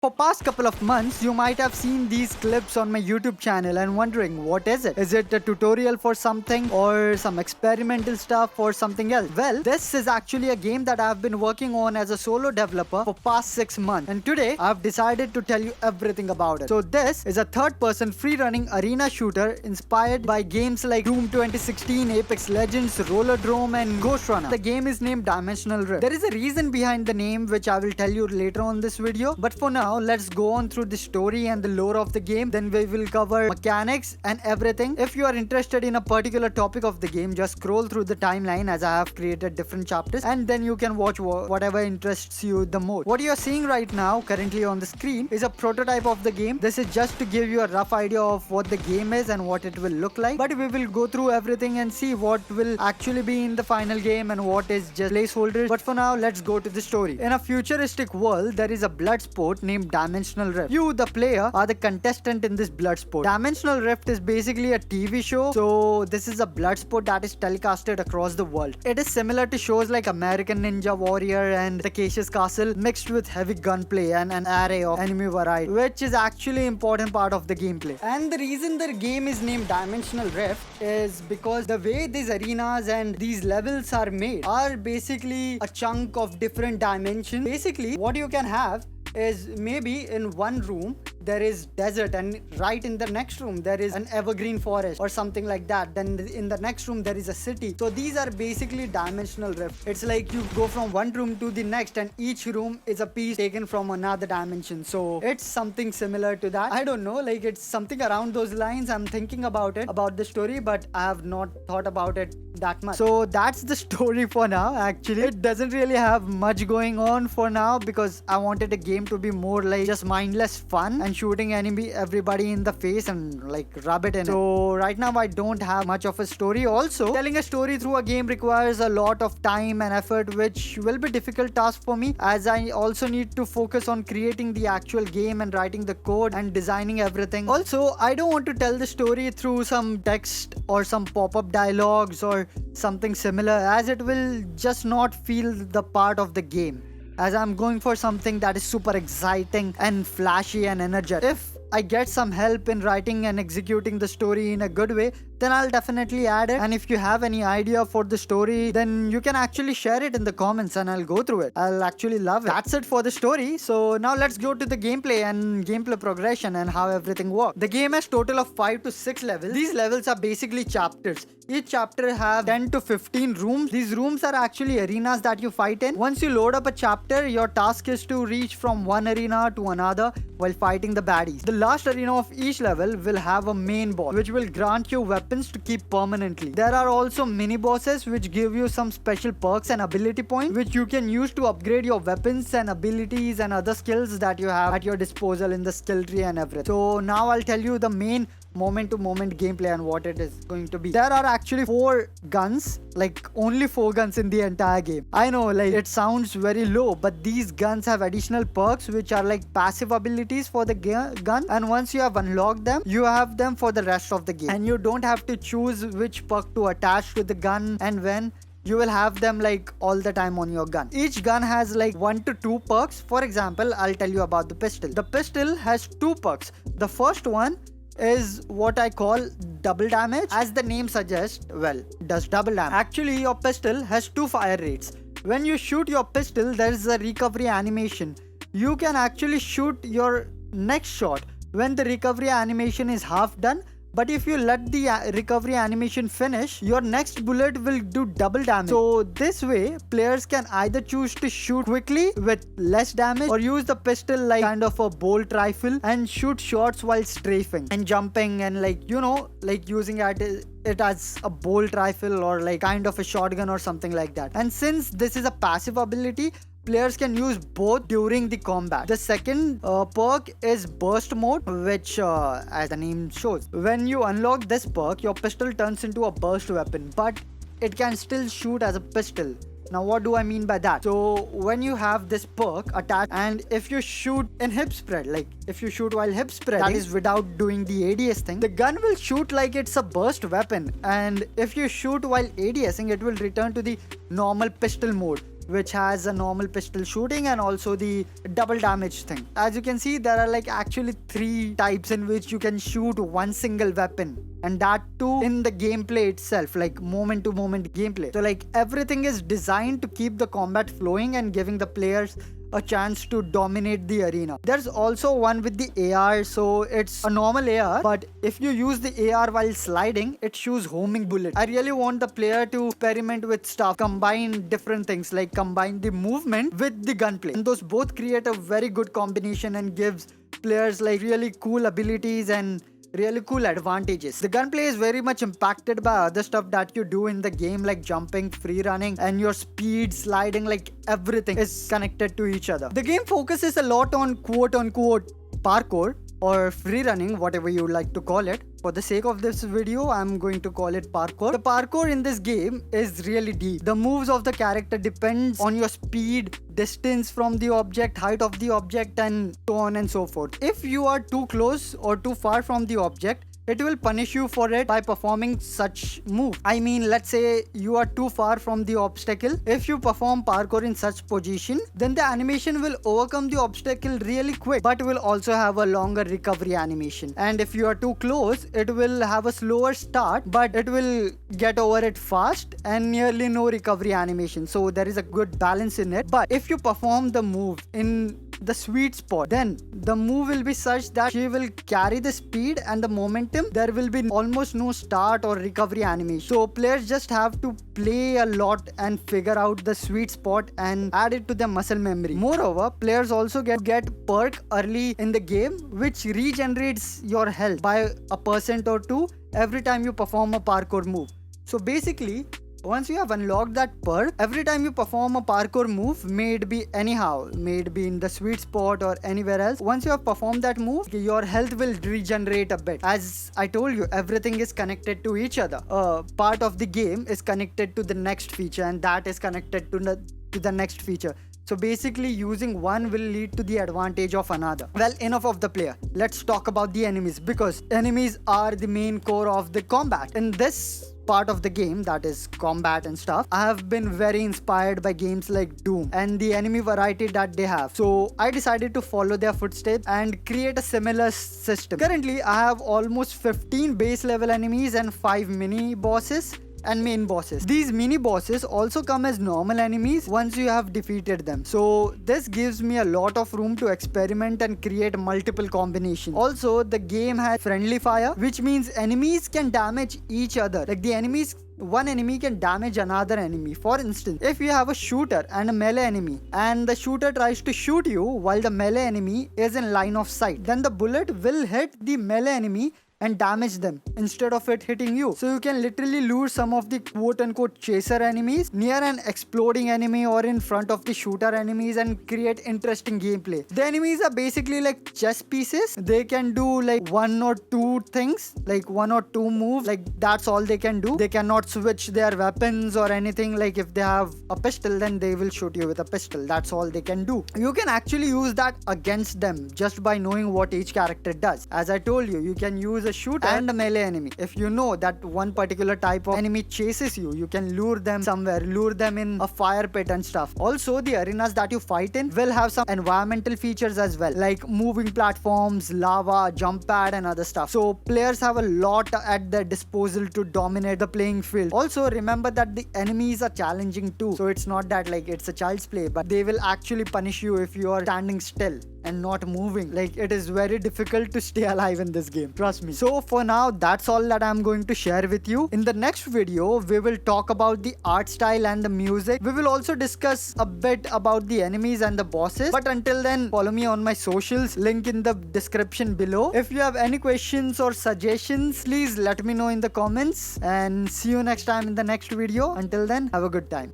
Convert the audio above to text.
For past couple of months, you might have seen these clips on my YouTube channel and wondering what is it? Is it a tutorial for something or some experimental stuff or something else? Well, this is actually a game that I've been working on as a solo developer for past 6 months, and today I've decided to tell you everything about it. So this is a third-person free-running arena shooter inspired by games like Doom 2016, Apex Legends, Drome and Ghost Runner. The game is named Dimensional Rift. There is a reason behind the name which I will tell you later on this video, but for now let's go on through the story and the lore of the game. Then we will cover mechanics and everything. If you are interested in a particular topic of the game, just scroll through the timeline as I have created different chapters, and then you can watch whatever interests you the most. What you are seeing right now currently on the screen is a prototype of the game. This is just to give you a rough idea of what the game is and what it will look like, but we will go through everything and see what will actually be in the final game and what is just placeholders. But for now, let's go to the story. In a futuristic world, there is a blood sport named Dimensional Rift. You, the player, are the contestant in this blood sport. Dimensional Rift is basically a TV show, so this is a blood sport that is telecasted across the world. It is similar to shows like American Ninja Warrior and The Cassius Castle, mixed with heavy gunplay and an array of enemy variety, which is actually important part of the gameplay. And the reason the game is named Dimensional Rift is because the way these arenas and these levels are made are basically a chunk of different dimensions. Basically, what you can have is maybe in one room there is desert, and right in the next room there is an evergreen forest or something like that. Then in the next room there is a city. So these are basically dimensional rift. It's like you go from one room to the next, and each room is a piece taken from another dimension. So it's something similar to that. I don't know, like it's something around those lines. I'm thinking about it, about the story, but I have not thought about it that much. So that's the story for now. Actually, it doesn't really have much going on for now because I wanted a game to be more like just mindless fun and shooting everybody in the face and like rub it in. So right now I don't have much of a story. Also, telling a story through a game requires a lot of time and effort, which will be difficult task for me, as I also need to focus on creating the actual game and writing the code and designing everything. Also, I don't want to tell the story through some text or some pop-up dialogues or something similar, as it will just not feel the part of the game, as I'm going for something that is super exciting and flashy and energetic. If I get some help in writing and executing the story in a good way, then I'll definitely add it. And if you have any idea for the story, then you can actually share it in the comments and I'll go through it. I'll actually love it. That's it for the story. So now let's go to the gameplay and gameplay progression and how everything works. The game has total of 5 to 6 levels. These levels are basically chapters. Each chapter have 10 to 15 rooms. These rooms are actually arenas that you fight in. Once you load up a chapter, your task is to reach from one arena to another while fighting the baddies. The last arena of each level will have a main boss, which will grant you weapons to keep permanently. There are also mini bosses which give you some special perks and ability points, which you can use to upgrade your weapons and abilities and other skills that you have at your disposal in the skill tree and everything. So now I'll tell you the main moment-to-moment gameplay and what it is going to be. There are actually 4 guns, like only 4 guns in the entire game. I know, like it sounds very low, but these guns have additional perks which are like passive abilities for the gun, and once you have unlocked them, you have them for the rest of the game, and you don't have to choose which perk to attach to the gun and when. You will have them like all the time on your gun. Each gun has like 1 to 2 perks. For example, I'll tell you about the pistol. The pistol has 2 perks. The first one is what I call double damage. As the name suggests, well, does double damage. Actually, your pistol has 2 fire rates. When you shoot your pistol, there is a recovery animation. You can actually shoot your next shot when the recovery animation is half done. But if you let the recovery animation finish, your next bullet will do double damage. So this way, players can either choose to shoot quickly with less damage or use the pistol like kind of a bolt rifle and shoot shots while strafing and jumping and like, you know, like using it as a bolt rifle or like kind of a shotgun or something like that. And since this is a passive ability, players can use both during the combat. The second perk is burst mode, which as the name shows, when you unlock this perk, your pistol turns into a burst weapon, but it can still shoot as a pistol. Now what do I mean by that? So when you have this perk attached, and if you shoot in hip spread, like if you shoot while hip spreading, that is without doing the ADS thing, the gun will shoot like it's a burst weapon, and if you shoot while ADSing, it will return to the normal pistol mode, which has a normal pistol shooting and also the double damage thing. As you can see, there are like actually 3 types in which you can shoot one single weapon, and that too in the gameplay itself, like moment to moment gameplay. So like everything is designed to keep the combat flowing and giving the players a chance to dominate the arena. There's also one with the AR, so it's a normal AR, but if you use the AR while sliding, it shoots homing bullets. I really want the player to experiment with stuff, combine different things, like combine the movement with the gunplay, and those both create a very good combination and gives players like really cool abilities and really cool advantages. The gunplay is very much impacted by other stuff that you do in the game, like jumping, free running, and your speed, sliding, like everything is connected to each other. The game focuses a lot on quote unquote parkour or free running, whatever you like to call it. For the sake of this video, I'm going to call it parkour. The parkour in this game is really deep. The moves of the character depends on your speed, distance from the object, height of the object, and so on and so forth. If you are too close or too far from the object, it will punish you for it by performing such move. I mean, let's say you are too far from the obstacle. If you perform parkour in such position, then the animation will overcome the obstacle really quick, but will also have a longer recovery animation. And if you are too close, it will have a slower start, but it will get over it fast and nearly no recovery animation. So there is a good balance in it. But if you perform the move in the sweet spot, then the move will be such that she will carry the speed and the momentum. There will be almost no start or recovery animation. So players just have to play a lot and figure out the sweet spot and add it to their muscle memory. Moreover, players also get perk early in the game, which regenerates your health by 1% or 2 every time you perform a parkour move. So basically, once you have unlocked that perk, every time you perform a parkour move, may it be anyhow, may it be in the sweet spot or anywhere else, once you have performed that move, your health will regenerate a bit. As I told you, everything is connected to each other. Part of the game is connected to the next feature, and that is connected to the next feature. So basically, using one will lead to the advantage of another. Well, enough of the player. Let's talk about the enemies, because enemies are the main core of the combat. In this part of the game, that is combat and stuff, I have been very inspired by games like Doom and the enemy variety that they have. So I decided to follow their footsteps and create a similar system. Currently, I have almost 15 base level enemies and 5 mini bosses and main bosses. These mini bosses also come as normal enemies once you have defeated them. So this gives me a lot of room to experiment and create multiple combinations. Also, the game has friendly fire, which means enemies can damage each other. Like one enemy can damage another enemy. For instance, if you have a shooter and a melee enemy, and the shooter tries to shoot you while the melee enemy is in line of sight, then the bullet will hit the melee enemy and damage them instead of it hitting you. So you can literally lure some of the quote-unquote chaser enemies near an exploding enemy or in front of the shooter enemies and create interesting gameplay. The enemies are basically like chess pieces. They can do like 1 or 2 things, like 1 or 2 moves, like that's all they can do. They cannot switch their weapons or anything. Like if they have a pistol, then they will shoot you with a pistol. That's all they can do. You can actually use that against them just by knowing what each character does. As I told you, you can use a shooter and a melee enemy. If you know that one particular type of enemy chases you, you can lure them somewhere, lure them in a fire pit and stuff. Also, the arenas that you fight in will have some environmental features as well, like moving platforms, lava, jump pad, and other stuff. So players have a lot at their disposal to dominate the playing field. Also, remember that the enemies are challenging too. So it's not that like it's a child's play, but they will actually punish you if you are standing still and not moving. Like it is very difficult to stay alive in this game, trust me. So for now, that's all that I'm going to share with you. In the next video, we will talk about the art style and the music. We will also discuss a bit about the enemies and the bosses. But until then, follow me on my socials, link in the description below. If you have any questions or suggestions, please let me know in the comments, and see you next time in the next video. Until then, have a good time.